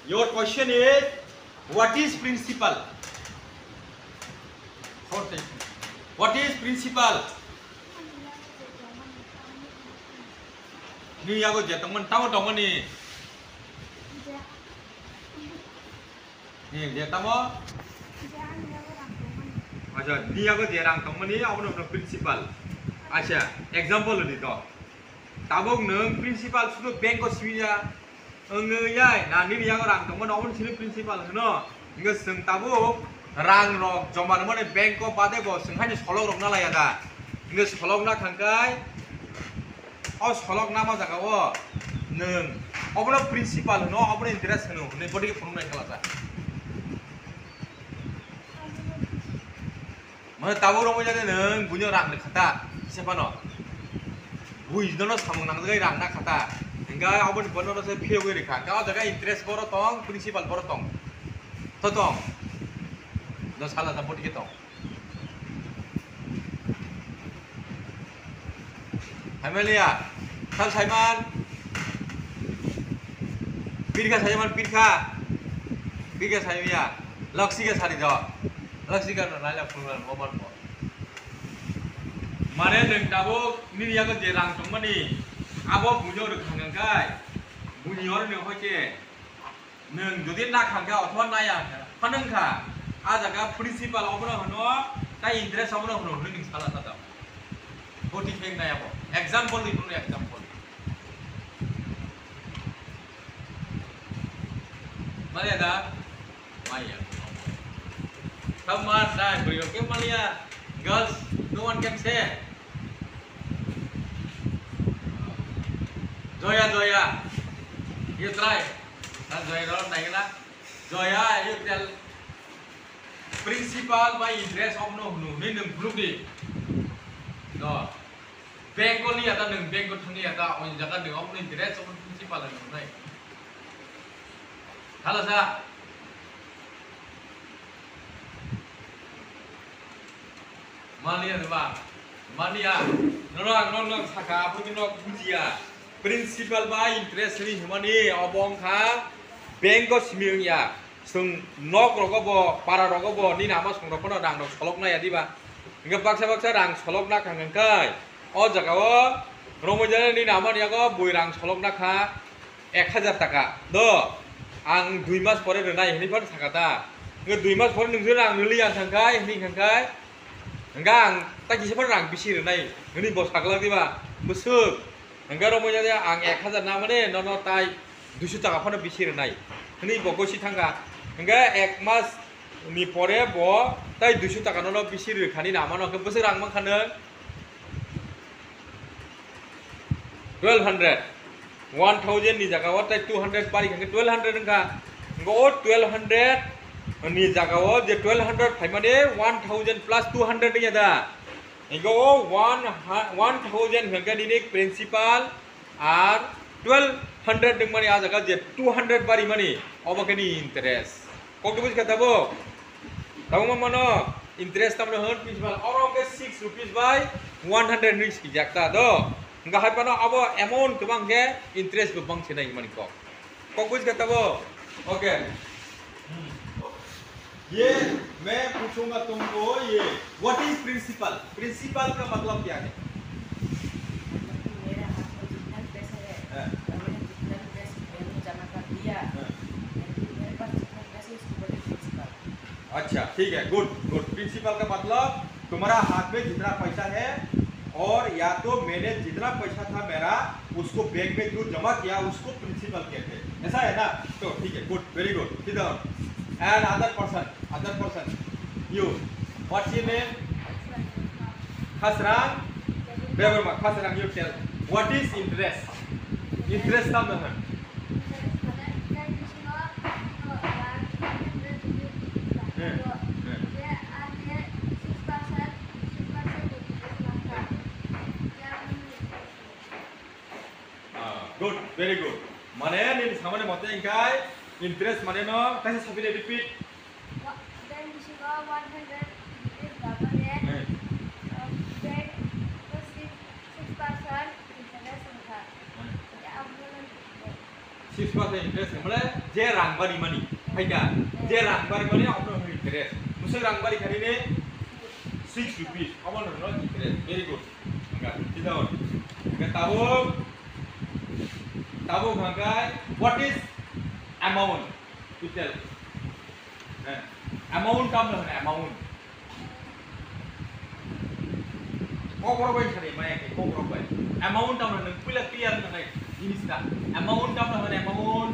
Your question is, what is principal? What is principal? Ni yago je teman tahu dong ni. Ni je tahu. Aja, ni yago je rang dong ni, apa nama principal? Aja, example ni to. Tabung neng principal sudah bank ko siya. Enggak, nah ni yago rang dong mana orang sini principal, no? Enggak seng tabung rang rok, zaman mana bank ko pada bos, seng hanya sekolong rok nala ya dah. Enggak sekolong nak kangkai. Oh sekolong nama jagawo, neng. Apa nama principal, no? Apa nama interest, no? Ni body ke phone naik kelas. Mana tahu orang macam neng punya rang nak kata siapa no? Bui dono samung nang jaga rang nak kata. Enggak, apa ni bono saya pilih gue rekha. Kalau jaga interest baru tong, principal baru tong. Totong. Dos salah tak boleh kita. Amelia, sal Simon. Pirka Simon pirka. Pirka Simon. Laksi ke sari jawab. Laksi kan nanya puluhan nomor po. Mana neng tahu ni dia ke jerang cuma ni. Abo punya orang kangkai. Punya orang ni hoce. Neng jadi nak kangkai atau naya. Kaneng ka. Aja ka principal apa nak hano. Tai interest apa nak hano. Neng salah tata. Boti peng naya po. Example ni pun example. Mana ada? Maya. Come on, dad. Beri okay, Malia. Girls, no one can say. Zoya, you try. Zoya, don't think na. Zoya, you tell. Principal by interest of no, ni nung group ni. No. Bank ko ni ata nung bank ko thang ni ata. On jaga nung of interest of principal na nung nai. Halo sa. Malia tu bang, Malia, nong saka punya nong bujia, principal by interest ni cuma ni, abang kah, bank ko seming ya, sung nok roko bo, para roko bo, ni nama sung roko na dang dok solok na ya di ba, enggak paksa dang solok na kang kai, oh jaga wo, romo jalan ni nama dia ko bui dang solok na kah, 1000 taka, do, ang 2 mas pore renai, ini pun sakata, enggak 2 mas pore nunggu dang nuli yang kangkai, ini kangkai. Enggak, tak kisah pun rang bisir nai, ini bos kakak lagi bah, besuk. Enggak romo jadi ang 1000 nama ni, nono tai 200 taka pun bisir nai, ini boko si tangga. Enggak 1 mas ni pore bo, tai 200 taka nono bisir kani nama nono besuk rang mang kanen 1200, 1000 ni jaga wat tai 200 pari kan 1200 enggak, enggak 1200. Ni jaga wo je 1200 thai mane 1000 plus 200 ni ada. Ego 1000 hengga ni principal ar 1200 deng mane a jaga je 200 bari mane oba kani interest. Kok bus kata bo? Tahu mano interest tamne hon principal or ke 6 rupees by 100 ni jakta do. Enggak hai pano abo amount kebang ke interest kebang senai mane kok. Kok bus kata bo? Okay. ये मैं पूछूंगा तुमको ये what is principal principal का मतलब क्या है मेरे हाथ में जितना पैसा है मैंने जितना पैसा बैंक जमा कर दिया मेरे पास जितना पैसा है उसको बोले प्रिंसिपल अच्छा ठीक है गुड गुड प्रिंसिपल का मतलब तुम्हारा हाथ में जितना पैसा है और या तो मैंने जितना पैसा था मेरा उसको बैंक में जो जमा किया उसको प्रिंसिपल कहते हैं ऐसा है ना तो ठीक है गुड वेरी गुड सीधा and other person you what's your name Khasrang Beberma Khasrang you tell what is interest tam na good very good mane ni samane mote ingkai interest mana no? Kasih sampai repeat. Then we should go 100 is double then. Then 6% interest 6% interest हमले जे रांबारी मानी फायदा जे रांबारी मानी अपनो interest Muse रांबारी खारिने 6 rupees Aman no interest very good enggak tidak enggak tahu ngagai what is amount to tell amount kam lah amount kok berapa ini mai kok berapa amount kam lah pula clear kan ini sih amount kam lah amount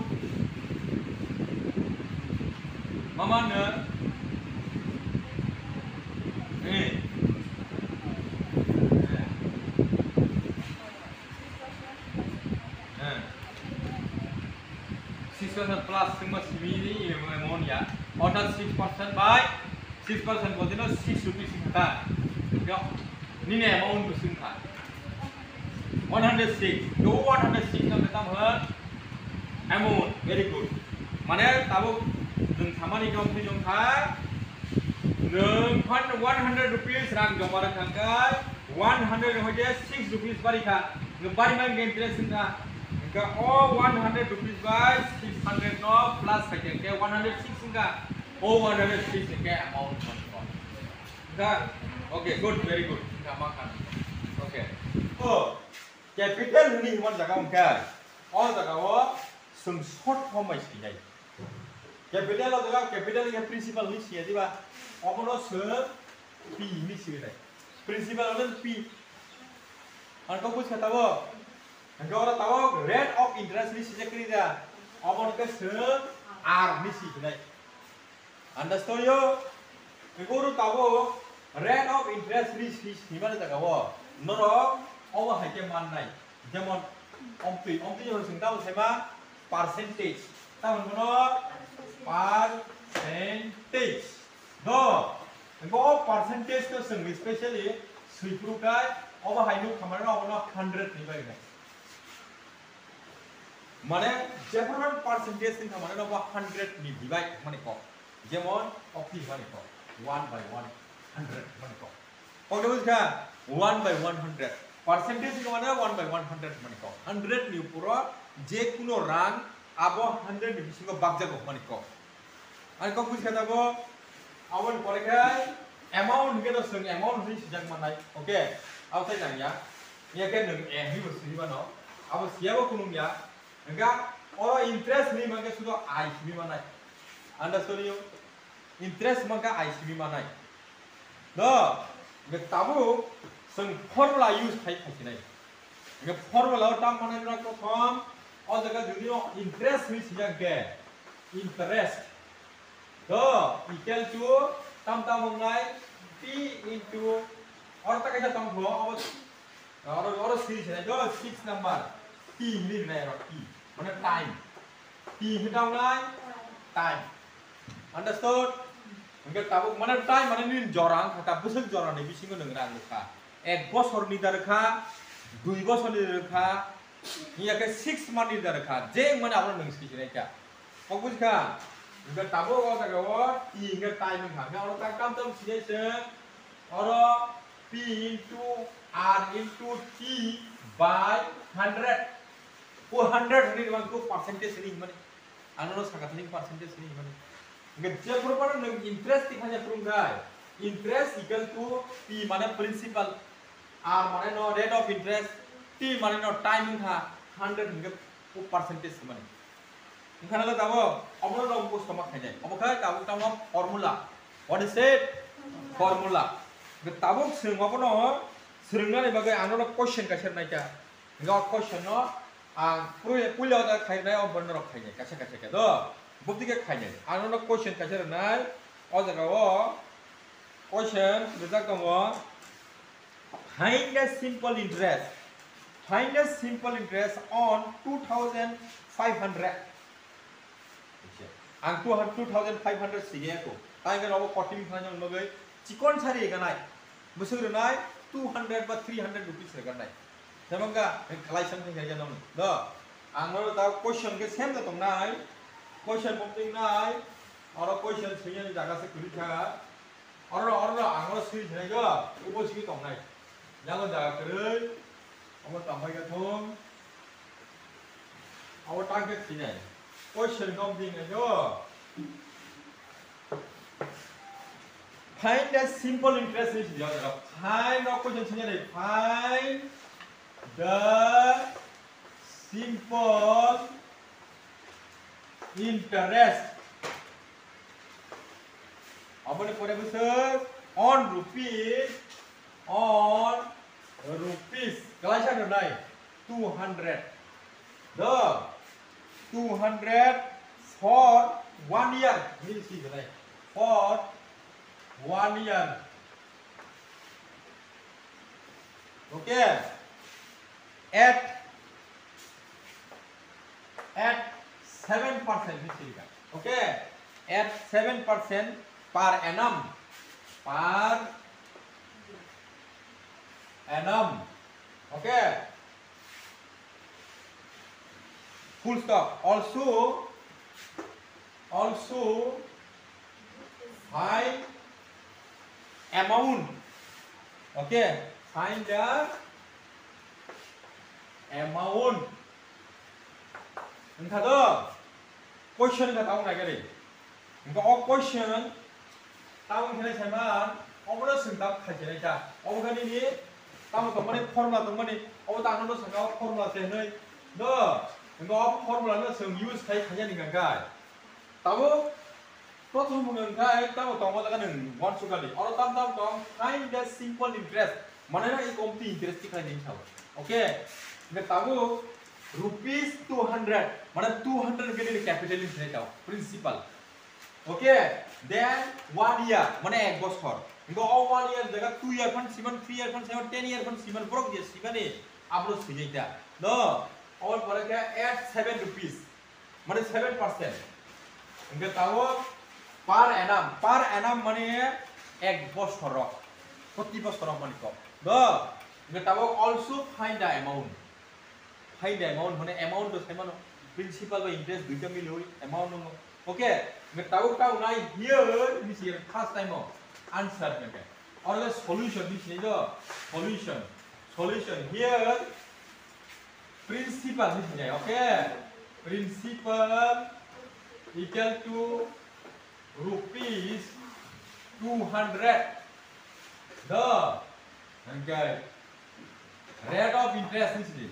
mama ne eh 6% plus semua sini amount ya order 6% by 6% बोलते ना 6 rupees kita ya ini nih amount besar kan 106 do 106 ना kita mah amount very good mana tahu dengan sama nih kamu tuh jong kai 100 rupees rang jong barang kai 100 हो जाए 6 rupees bari का ngebari main game interest का इनका all 100 rupees by 600 no plus करके के 106 इनका all 106 इनके amount इनका okay good very good इनका makan okay oh capital ini mana jaga उनका और jaga वो some short form में इसकी जाए capital lo jaga capital ini principal ini sih jadi bah apa lo se p ini sih deh principal lo p Anda kau kata apa? Anda orang tahu rate of interest ni sejak ni dah. Apa nak se R ni sih ni. Understand yo? Kau orang tahu rate of interest ni mana tak kau? Noro, apa hanya mana? Jaman ompi yang sing tahu siapa? Percentage. Tahu mana? Percentage. Do. Kau percentage tu sing especially sipru kai. Apa hai nu kamar na ono 100 ni bai mane jemon percentage ni kamar na 100 ni divide mane ko jemon opi mane ko 1 by 100 mane ko kok debus ka 1 by 100 percentage ni kamar na 1 by 100 mane ko 100 ni puro je kuno rang abo 100 ni bisingo bagjago mane ko ani ko bus kata bo awon pore kai amount ke to sung amount ni sejak manai okay outside nang ya ni kan nang ni bersih mana apa siapa kunung ya enggak orang interest ni maka sudah ICB mana anda sorry interest maka ICB mana dah enggak tahu seng formula use kai kai ni enggak formula tam mana nak ko form और जगह दुनिया interest ni sejak ke interest dah equal to tam mengenai P into और तक ऐसा तम हुआ और series है जो 6 number T ini nih T mana time T kita mulai time understood enggak tahu mana time mana ini jorang kata besar jorang nih bising nggak ngerang luka bosor nih darka 2 bosor nih darka ini ya ke 6 month nih darka J mana apa neng sih nih kak fokus kak enggak tahu kalau tak kau T enggak time nih kak kalau tak kamu tuh sih orang P into R into T by 100. 100 ini dengan tu percentage ini mana? Anu sangat ini percentage ini mana? Gejala berapa neng interest hanya perunggai. Interest equal to P mana principal, R mana no rate of interest, T mana no timing ha 100 hingga percentage mana? Mungkin ada tahu? Apa lo bos kamu kaya? Apa kaya tahu formula? What is it? Formula. Tabuk sering apa no? Sering ni bagai anu lo question kasih naik ya. Enggak question no. Pulau ada kaya naik orang benar kaya kasih kaya do. Bukti ke kaya. Anu lo question kasih naik. Oh jaga question kita kamu. Find a simple interest. Find a simple interest on 2,500. Ang 2,500 sige aku. Tayo kan ako 40 minit yang bagai. Cikon cari kan naik, besar naik 200 বা 300 rupees kan naik. Sama enggak? Kalai something aja dong. Dah. Anggur tahu question ke same tu naik. Question penting naik. Orang question sebenarnya di jaga sekali jaga. Orang anggur sih jaga. Ubah sih tong naik. Jangan jaga kerja. Anggur tambah ke thong. our target sini. Question something aja. Find the simple interest rate dia. Find the question sini ni. Find the simple interest. Apa ni pada besar? On rupees. Kelas ada naik 200. The 200 for 1 year. Ini sih naik for 1 year. Okay. At 7% ini sih kan. Okay. At 7% per annum. Okay. Full stop. Also find amount. Okay. Find the amount. Entah tu. Question ka tahu nak kiri. Engkau all question tahu kena sama. Apa nak sentap kaji ni cah. Apa kan ini? Tahu tu mana formula tu mana? Apa tahu tu sengkau formula sehari. No. Engkau formula tu seng use kaji ni kan? Tahu? Prothom mengenai tahu tahu apa kan? One sugar ni. Orang tahu find the simple interest. Mana nak ikut interest kaji ni tahu. Okay. Engkau tahu rupees 200. Mana 200 gini capital interest tahu. Principal. Okay. Then 1 year. Mana ek bosor. Engkau all 1 year jaga 2 year fund siman 3 year fund siman 10 year fund siman brok dia siman ni. Upload sini dah. No. All pada kaya at 7 rupees. Mana 7%. Engkau tahu per annum. Per annum mana ek bosor. Koti bosor mana kau. No. Engkau tahu also find the amount. Find the amount mana amount tu siman principal by interest duita miloi amount no. Okay. Engkau tahu naik here this year first time oh. Answer okay. Or the solution this is the solution here principal this is okay. Principal equal to rupees 200. The okay. Rate of interest this is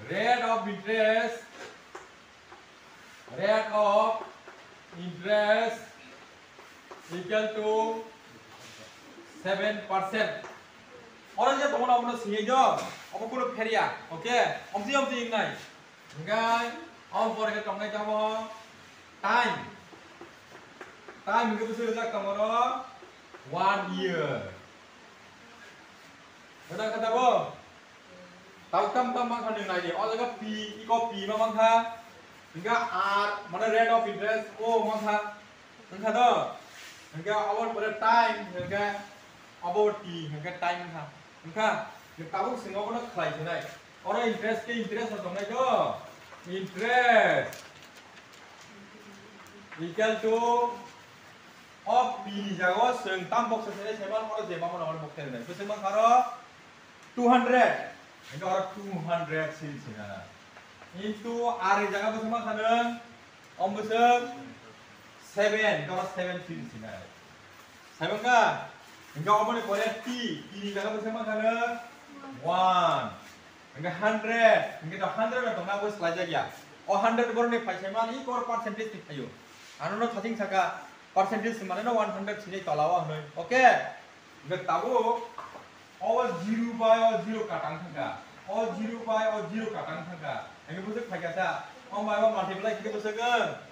rate of interest equal to 7%. Orang je tolong orang sini je. Apa pun feria, okay? Omsi ingai. Ingai. Om for ke tolong jawab. Time itu besar tak kamera 1 year. Benar kata apa? Tahu kam makan dengan ini. Orang jaga P, iko P makan. Hingga R, mana rate of interest? Oh makan. Hingga tu. Hingga awal pada time. Hingga about T. Hingga time makan. Hingga kita tahu semua orang kelai sini. Orang interest ke interest atau mana tu? Interest equal to of P jago seng tambok sesuai seman orang jema mana orang bukti ni. Sesuai mana karo 200. Hingga orang 200 sini. Itu R jaga bersama sana. Om besar 7. Kalau 7 sini. 7 kan? Hingga om ni boleh T jaga bersama sana 1. Hingga 100. Hingga 100 atau nak bos pelajar ya. Oh 100 baru ni pakai mana? Ini kor percentage ni ayo. Anu no thing saka percentage mana no 100 sini talawa ni. Okay. Hingga tahu all 0 by 0 katang saka. All 0 by 0 katang saka. Hingga bos pakai apa? Om by multiply kita bos kan?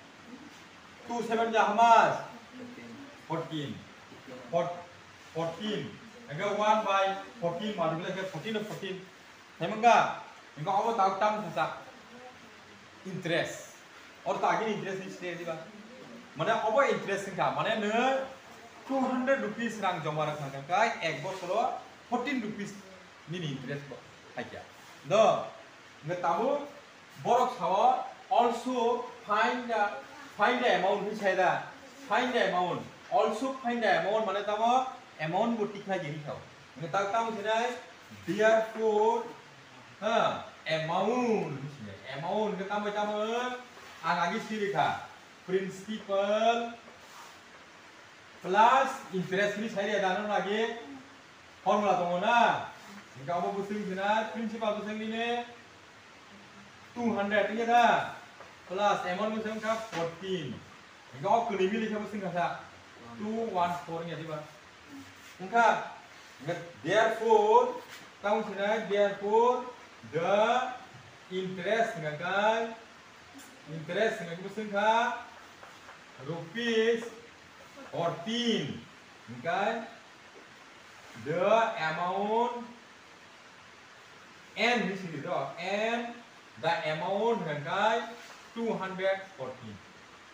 2 7 jah mas 14. Hingga 1 by 14 multiply ke 14 of 14. Memang enggak? Hingga apa tahu tam sasa interest. Or tak ini interest ni sendiri bah. Mana apa interest ni kah? Mana ne 200 rupees rang jama rakhan kai ek bosor 14 rupees ni interest ko aja. Do nge tahu borok sawa also find the amount ni saya dah. Find the amount. Also find the amount mana tahu amount buat tikna jadi tahu. Nge tahu sini therefore amount amount cái tam trăm ang agi sirika principal plus interest ni saya ada nang lagi formula dong na enggak apa pusing sini principal pusing ini 200 ini dah plus amount pusing kap 14 enggak apa kini milih kap pusing kata 214 ini apa enggak therefore tahu sini therefore the interest dengan interest dengan pusing kap rupees 14 okay the amount and this is and the amount dengan 214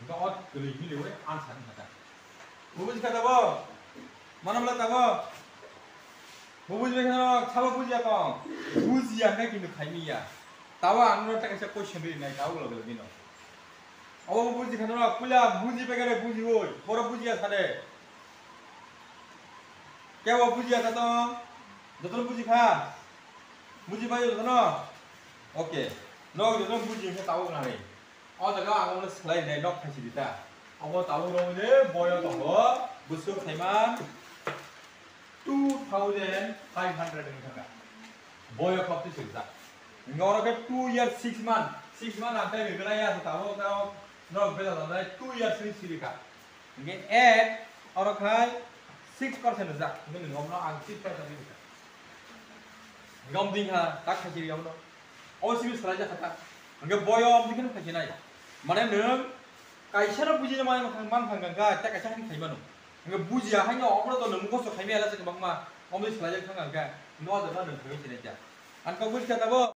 enggak ot kali ini lewe answer kata bubuj kata bo mana mula tahu bubuj bekana chaba buji apa buji yang kintu khaimi ya tahu anu tak kasi question beri nai tahu logo bino अब बुझी खाना ना पुला बुझी पे करे बुझी हो पूरा बुझिया खाने क्या वो बुझिया था तो दोनों बुझी खा बुझी भाई दोनों ओके लोग दोनों बुझी के ताऊ ना रे और जगह आगे उन्हें स्लाइड नहीं नॉक खाई दिता अब ताऊ लोग ने बॉय तो हो बुझो खाइमान 2,500 इनका बॉय कब तक चलता इंगोर के 2 years 6 months आते हैं बिगड़ा यार ताऊ ताऊ no better than that 2 years ni sirika nge add or khai 6% za nge ngom no ang 6% ni ngom ding ha tak khai yom no o sibi sala ja khata nge boyom ding khai nai mane nung kaisa no buji ma man phang ga ta kaisa ni khai mano nge buji ha no okro to nung ko so khai me ala sa bang ma om ni sala ja khang ga no da no nung khai ni ja an ka buji ta bo